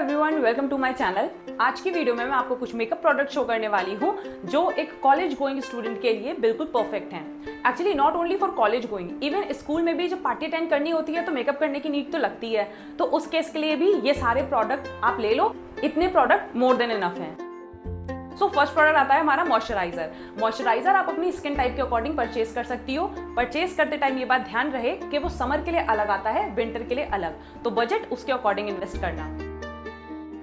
Everyone, welcome to my channel. आज की video में मैं आपको कुछ मेकअप प्रोडक्ट शो करने वाली हूँ जो एक कॉलेज गोइंग स्टूडेंट के लिए बिल्कुल परफेक्ट हैं। Actually not only for college going, even school में भी जब पार्टी अटेंड करनी होती है तो मेकअप करने की नीड तो लगती है, तो उस केस के लिए भी ये सारे प्रोडक्ट आप ले लो। इतने प्रोडक्ट मोर देन इनफ हैं। सो फर्स्ट प्रोडक्ट आता है हमारा मॉइस्चराइजर। मॉइस्चराइजर आप अपनी स्किन टाइप के अकॉर्डिंग परचेज कर सकती हो। परचेज करते टाइम ये बात ध्यान रहे कि वो समर के लिए अलग आता है, विंटर के लिए अलग, तो बजट उसके अकॉर्डिंग इन्वेस्ट करना।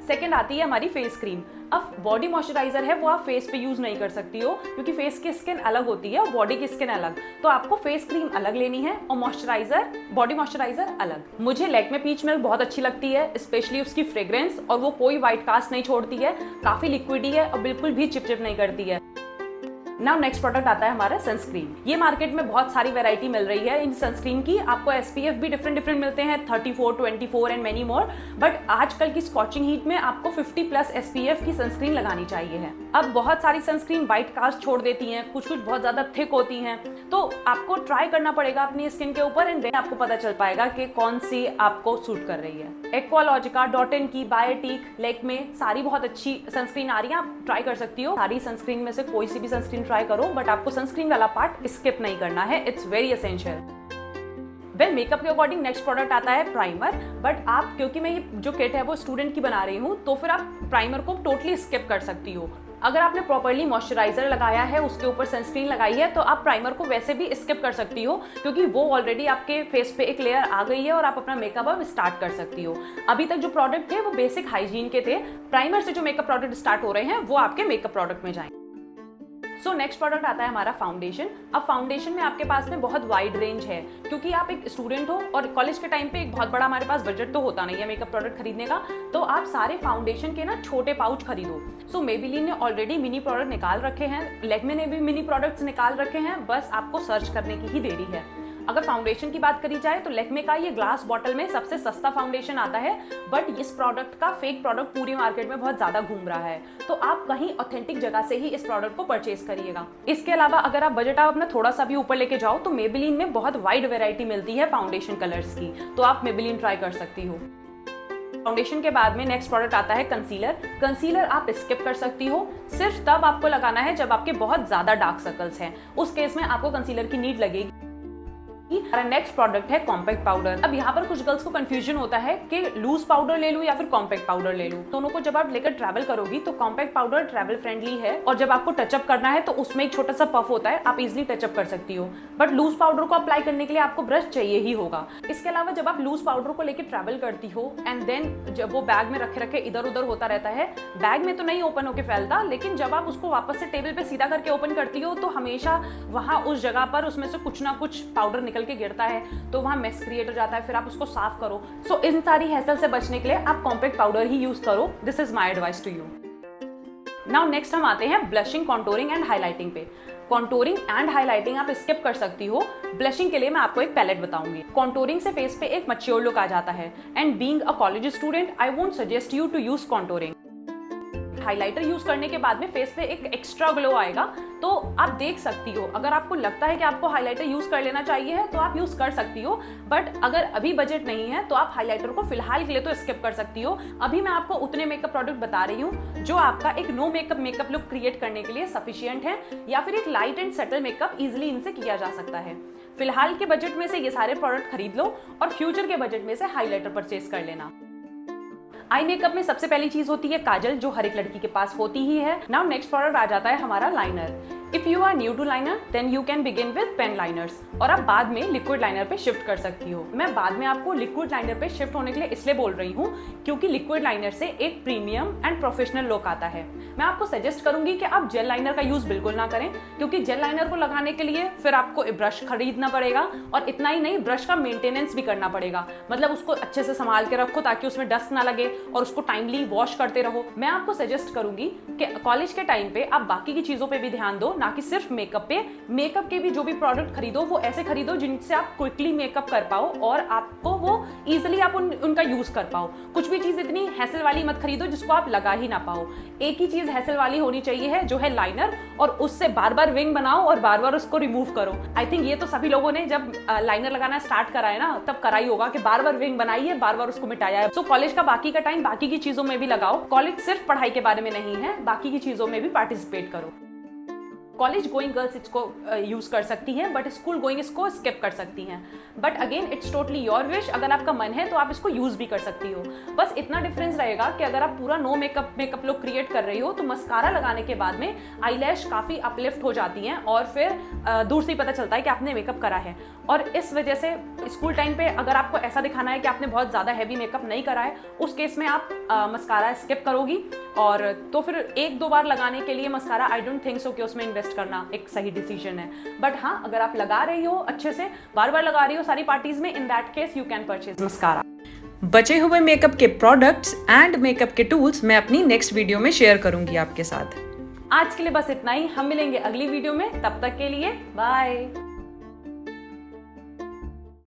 सेकेंड आती है हमारी फेस क्रीम। अब बॉडी मॉइस्चराइजर है वो आप फेस पे यूज नहीं कर सकती हो क्योंकि फेस की स्किन अलग होती है और बॉडी की स्किन अलग, तो आपको फेस क्रीम अलग लेनी है और मॉइस्चराइजर, बॉडी मॉइस्चराइजर अलग। मुझे लैक्मे पीच मिल्क बहुत अच्छी लगती है, स्पेशली उसकी फ्रेग्रेंस, और वो कोई व्हाइट कास्ट नहीं छोड़ती है, काफी लिक्विडी है और बिल्कुल भी चिपचिप नहीं करती है। नाउ नेक्स्ट प्रोडक्ट आता है हमारा सनस्क्रीन। ये मार्केट में बहुत सारी वैरायटी मिल रही है इन सनस्क्रीन की। आपको एसपीएफ भी डिफरेंट मिलते हैं, 34, 24 एंड मेनी मोर, बट आजकल की स्कॉचिंग हीट में आपको 50+ एसपीएफ की सनस्क्रीन लगानी चाहिए है। अब बहुत सारी सनस्क्रीन व्हाइट कास्ट छोड़ देती हैं, कुछ बहुत ज्यादा थिक होती हैं, तो आपको ट्राई करना पड़ेगा अपनी स्किन के ऊपर एंड देन आपको पता चल पाएगा कि कौन सी आपको सूट कर रही है। एक्वालॉजिका, डॉट एंड की, बायोटिक, लैक्मे, सारी बहुत अच्छी सनस्क्रीन आ रही है, आप ट्राई कर सकती हो। सारी सनस्क्रीन में से कोई सी भी सनस्क्रीन ट्राई करो, बट आपको सनस्क्रीन वाला पार्ट स्किप नहीं करना है, it's very essential. Well makeup के अकॉर्डिंग नेक्स्ट प्रोडक्ट आता है प्राइमर, बट आप, क्योंकि मैं ये जो किट है वो स्टूडेंट की बना रही हूँ, तो फिर आप प्राइमर को टोटली स्किप कर सकती हो। अगर आपने प्रॉपर्ली मॉइस्चराइजर लगाया है, उसके ऊपर सनस्क्रीन लगाई है, तो आप प्राइमर को वैसे भी स्किप कर सकती हो क्योंकि वो ऑलरेडी आपके फेस पे एक लेयर आ गई है और आप अपना मेकअप अब स्टार्ट कर सकती हो। अभी तक जो प्रोडक्ट थे वो बेसिक हाइजीन के थे, प्राइमर से जो मेकअप प्रोडक्ट स्टार्ट हो रहे हैं वो आपके मेकअप प्रोडक्ट में जाएंगे। सो नेक्स्ट प्रोडक्ट आता है हमारा फाउंडेशन। अब फाउंडेशन में आपके पास में बहुत वाइड रेंज है क्योंकि आप एक स्टूडेंट हो और कॉलेज के टाइम पे एक बहुत बड़ा हमारे पास बजट तो होता नहीं है मेकअप प्रोडक्ट खरीदने का, तो आप सारे फाउंडेशन के ना छोटे पाउच खरीदो। सो मेबेलिन ने ऑलरेडी मिनी प्रोडक्ट निकाल रखे हैं, लैक्मे ने भी मिनी प्रोडक्ट्स निकाल रखे हैं, बस आपको सर्च करने की ही देरी है। अगर फाउंडेशन की बात करी जाए तो लैक्मे का ये ग्लास बॉटल में सबसे सस्ता फाउंडेशन आता है, बट इस प्रोडक्ट का फेक प्रोडक्ट पूरी मार्केट में बहुत ज्यादा घूम रहा है, तो आप कहीं ऑथेंटिक जगह से ही इस प्रोडक्ट को परचेज करिएगा। इसके अलावा अगर आप बजट अपना थोड़ा सा भी ऊपर लेके जाओ तो मेबेलिन में बहुत वाइड वैरायटी मिलती है फाउंडेशन कलर्स की, तो आप मेबेलिन ट्राई कर सकती हो। फाउंडेशन के बाद में नेक्स्ट प्रोडक्ट आता है कंसीलर। कंसीलर आप स्किप कर सकती हो, सिर्फ तब आपको लगाना है जब आपके बहुत ज्यादा डार्क सर्कल्स हैं, उस केस में आपको कंसीलर की नीड लगेगी। नेक्स्ट प्रोडक्ट है कॉम्पैक्ट पाउडर। अब यहाँ पर कुछ गर्ल्स को कंफ्यूजन होता है कि लूज पाउडर ले लूं या फिर कॉम्पैक्ट पाउडर ले लूं। दोनों को जब आप लेकर ट्रैवल करोगी तो कॉम्पैक्ट पाउडर ट्रैवल फ्रेंडली है और जब आपको टचअप करना है तो उसमें एक छोटा सा पफ होता है, आप इजिली टचअप कर सकती हो, बट लूज पाउडर को अप्लाई करने के लिए आपको ब्रश चाहिए ही होगा। इसके अलावा जब आप लूज पाउडर को लेकर ट्रैवल करती हो एंड देन जब वो बैग में रखे रखे इधर उधर होता रहता है, बैग में तो नहीं ओपन होकर फैलता, लेकिन जब आप उसको वापस से टेबल पे सीधा करके ओपन करती हो तो हमेशा वहां उस जगह पर उसमें से कुछ ना कुछ पाउडर निकल के गिरता है, तो वहां मेस क्रिएट हो जाता है, फिर आप उसको साफ करो। सो इन सारी हैसल से बचने के लिए आप कॉम्पैक्ट पाउडर ही यूज करो। This is my advice to you. Now next हम आते हैं ब्लशिंग, कॉन्टोरिंग एंड हाईलाइटिंग पे। कॉन्टोरिंग एंड हाईलाइटिंग आप स्किप कर सकती हो। ब्लशिंग के लिए मैं आपको एक पैलेट बताऊंगी। कॉन्टोरिंग से फेस पे एक मैच्योर लुक आ जाता है and being a college student I won't suggest you to use contouring. Highlighter use करने के बाद में फेस पे एक एक्स्ट्रा ग्लो आएगा, तो आप देख सकती हो। अगर आपको लगता है कि आपको हाइलाइटर यूज कर लेना चाहिए है तो आप यूज कर सकती हो, बट अगर अभी बजट नहीं है तो आप हाइलाइटर को फिलहाल के लिए तो स्किप कर सकती हो। अभी मैं आपको उतने मेकअप प्रोडक्ट बता रही हूँ जो आपका एक नो मेकअप लुक क्रिएट करने के लिए सफिशिएंट है, या फिर एक light and settle makeup easily इनसे किया जा सकता है। फिलहाल के बजट में से ये सारे प्रोडक्ट खरीद लो और फ्यूचर के बजट में से हाइलाइटर परचेज कर लेना। आई मेकअप में सबसे पहली चीज होती है काजल, जो हर एक लड़की के पास होती ही है। नाउ नेक्स्ट प्रोडक्ट आ जाता है हमारा liner. If you are new to liner then you can begin with pen liners, और आप बाद में लिक्विड लाइनर पे शिफ्ट कर सकती हो। मैं बाद में आपको लिक्विड लाइनर पे शिफ्ट होने के लिए इसलिए बोल रही हूँ क्योंकि लिक्विड लाइनर से एक प्रीमियम एंड प्रोफेशनल लुक आता है। मैं आपको सजेस्ट करूंगी कि आप जेल लाइनर का यूज बिल्कुल ना करें, क्योंकि जेल लाइनर को लगाने के लिए फिर आपको ब्रश खरीदना पड़ेगा, और इतना ही नहीं, ब्रश का मेंटेनेंस भी करना पड़ेगा। मतलब उसको अच्छे से संभाल के रखो ताकि उसमें डस्ट ना लगे और उसको टाइमली वॉश करते रहो। मैं आपको सजेस्ट करूंगी कि कॉलेज के टाइम पे आप बाकी की चीजों पे भी ध्यान दो, ना कि सिर्फ मेकअप पे। मेकअप के भी जो भी प्रोडक्ट खरीदो वो ऐसे खरीदो जिनसे आप क्विकली मेकअप कर पाओ और आपको वो इजिली आप उनका यूज कर पाओ। कुछ भी चीज इतनी हैसल वाली मत खरीदो जिसको आप लगा ही ना पाओ। एक ही चीज हैसल वाली होनी चाहिए है जो है लाइनर, और उससे बार बार विंग बनाओ और बार बार उसको रिमूव करो। आई थिंक ये तो सभी लोगों ने जब लाइनर लगाना स्टार्ट करा है ना तब करा ही होगा कि बार बार विंग बनाई है, बार बार उसको मिटाया है। तो कॉलेज का बाकी का टाइम बाकी की चीजों में भी लगाओ। कॉलेज सिर्फ पढ़ाई के बारे में नहीं है, बाकी की चीजों में भी पार्टिसिपेट करो। कॉलेज गोइंग गर्ल्स इसको यूज कर सकती हैं, बट स्कूल गोइंग इसको स्किप कर सकती हैं। But again it's totally your wish, अगर आपका मन है तो आप इसको यूज भी कर सकती हो। बस इतना डिफरेंस रहेगा कि अगर आप पूरा नो मेकअप लुक क्रिएट कर रही हो तो मस्कारा लगाने के बाद में आईलैश काफी अपलिफ्ट हो जाती हैं और फिर दूर से ही पता चलता है कि आपने मेकअप करा है। और इस वजह से स्कूल टाइम पे अगर आपको ऐसा दिखाना है कि आपने बहुत ज्यादा हैवी मेकअप नहीं करा है, उस केस में आप मस्कारा स्किप करोगी। और तो फिर एक दो बार लगाने के लिए mascara I don't think so कि उसमें इन्वेस्ट करना एक सही डिसीजन है। बट हाँ, अगर आप लगा रही हो अच्छे से, बार बार लगा रही हो सारी पार्टीज में, in that case you can purchase mascara. बचे हुए मेकअप के प्रोडक्ट्स एंड मेकअप के टूल्स मैं अपनी नेक्स्ट वीडियो में शेयर करूंगी आपके साथ। आज के लिए बस इतना ही, हम मिलेंगे अगली वीडियो में, तब तक के लिए बाय।